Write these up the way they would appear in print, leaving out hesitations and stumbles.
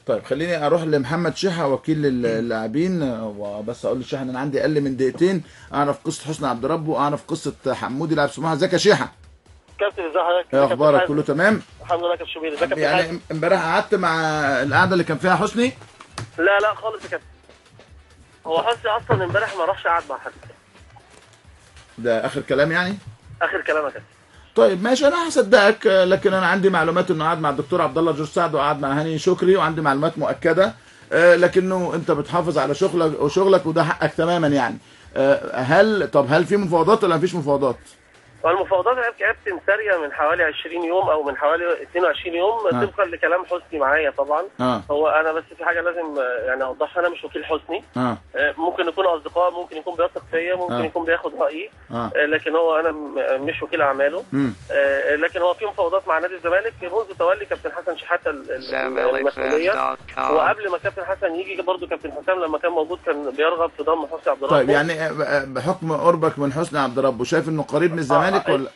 طيب خليني اروح لمحمد شيحه وكيل اللاعبين، وبس اقول لشيحه ان انا عندي اقل من دقيقتين اعرف قصه حسني عبد ربه واعرف قصه حمودي لاعب سموحه. ازيك يا شيحه؟ كابتن ازي حضرتك؟ ايه اخبارك؟ كله تمام؟ الحمد لله. كابتن شوبير ازيك يا كابتن يعني حازم؟ امبارح قعدت مع القعده اللي كان فيها حسني؟ لا خالص يا كابتن. هو حسني اصلا امبارح ما راحش قعد مع حد. ده اخر كلام يعني؟ اخر كلام يا كابتن. طيب ماشي انا هصدقك، لكن انا عندي معلومات انه قعد مع الدكتور عبد الله جورج سعد وقعد مع هاني شكري، وعندي معلومات مؤكده، لكنه انت بتحافظ على شغلك وده حقك تماما يعني. هل في مفاوضات ولا مفيش مفاوضات؟ والمفاوضات يا كابتن ساريه من حوالي 20 يوم او من حوالي 22 يوم طبقا لكلام حسني معايا طبعا. هو انا بس في حاجه لازم يعني اوضحها، انا مش وكيل حسني. ممكن نكون اصدقاء، ممكن يكون بيثق فيا، ممكن يكون بياخد رايي، لكن هو انا مش وكيل اعماله. لكن هو في مفاوضات مع نادي الزمالك منذ تولي كابتن حسن شحاته المسؤوليه، وقبل ما كابتن حسن يجي برضه كابتن حسام لما كان موجود كان بيرغب في ضم حسني عبد ربه. طيب يعني بحكم قربك من حسني عبد ربه شايف انه قريب من الزمالك ولا؟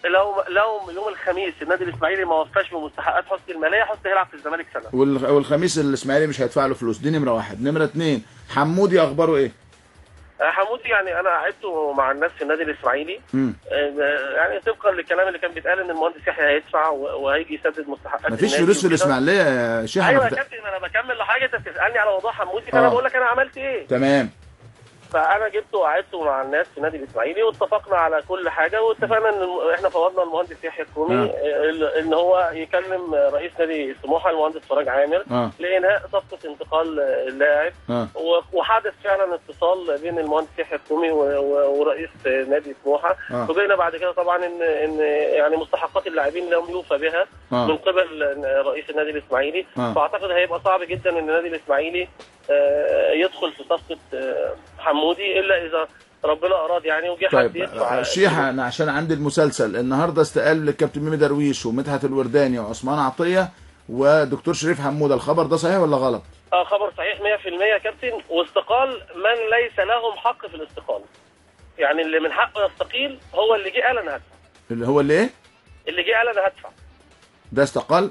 لو يوم الخميس النادي الاسماعيلي ما وفاش بمستحقات حسني الماليه، حسني هيلعب في الزمالك سنه. والخميس الاسماعيلي مش هيدفع له فلوس، دي نمره واحد. نمره اتنين، حمودي اخباره ايه؟ حمودي يعني انا قعدته مع الناس في النادي الاسماعيلي، يعني طبقا للكلام اللي كان بيتقال ان المهندس يحيى هيدفع وهيجي يسدد مستحقات. مفيش فلوس في الاسماعيليه يا شيحه. ايوه يا كابتن انا بكمل لحاجه، انت بتسالني على موضوع حمودي فانا بقول لك انا عملت ايه. تمام. فانا جبته وقعدته مع الناس في النادي الاسماعيلي واتفقنا على كل حاجه، واتفقنا ان احنا فوضنا المهندس يحيى الكومي ان هو يكلم رئيس نادي سموحه المهندس فرج عامر لانهاء صفقه انتقال اللاعب. وحدث فعلا اتصال بين المهندس يحيى الكومي ورئيس نادي سموحه، وجينا بعد كده طبعا ان يعني مستحقات اللاعبين لم يوفى بها من قبل رئيس النادي الاسماعيلي. فاعتقد هيبقى صعب جدا ان النادي الاسماعيلي يدخل في صفقه حمودي الا اذا ربنا اراد يعني وجه حد يدفع. طيب شيحه انا عشان عندي المسلسل النهارده استقال الكابتن ميمي درويش ومدحت الورداني وعثمان عطيه ودكتور شريف حموده، الخبر ده صحيح ولا غلط؟ خبر صحيح 100% يا كابتن، واستقال من ليس لهم حق في الاستقاله. يعني اللي من حقه يستقيل هو اللي جه قال انا هدفع. اللي هو اللي ايه؟ اللي جه قال انا هدفع. ده استقال؟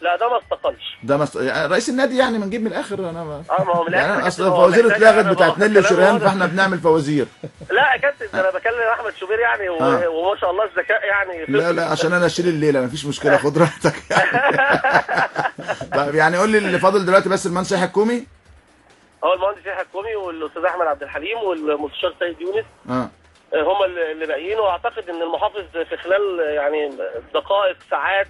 لا ده ما استقلش. ده يعني رئيس النادي يعني ما نجيب من الاخر. انا ما هو من الاخر يعني اصل الفوازير اتلغت بتاعت نيلي وشريهان فاحنا بنعمل فوازير. لا يا كابتن انا بكلم احمد شوبير يعني وما شاء الله الذكاء يعني. لا عشان انا اشيل الليله مفيش مشكله، خد راحتك يعني. طيب يعني قول لي اللي فاضل دلوقتي بس المهندس يحيى الكومي. هو المهندس يحيى الكومي والاستاذ احمد عبد الحليم والمستشار سيد يونس. هم اللي باقيين، واعتقد ان المحافظ في خلال يعني دقائق ساعات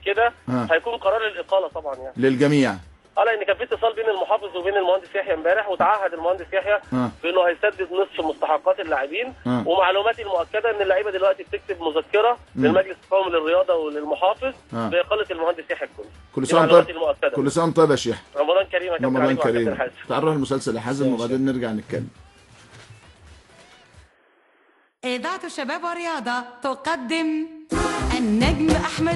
كده هيكون قرار الاقاله طبعا يعني للجميع. لان كان في اتصال بين المحافظ وبين المهندس يحيى امبارح، وتعهد المهندس يحيى بانه هيسدد نصف مستحقات اللاعبين. ومعلوماتي المؤكده ان اللعيبه دلوقتي بتكتب مذكره للمجلس القومي للرياضه وللمحافظ باقاله المهندس يحيى الكومي. كل سنه وانت طيب. كل سنه وانت طيب يا شيخ. رمضان كريم يا كابتن. رمضان كريم. تعال نروح المسلسل يا حازم وبعدين نرجع نتكلم. إذاعة الشباب والرياضة تقدم النجم أحمد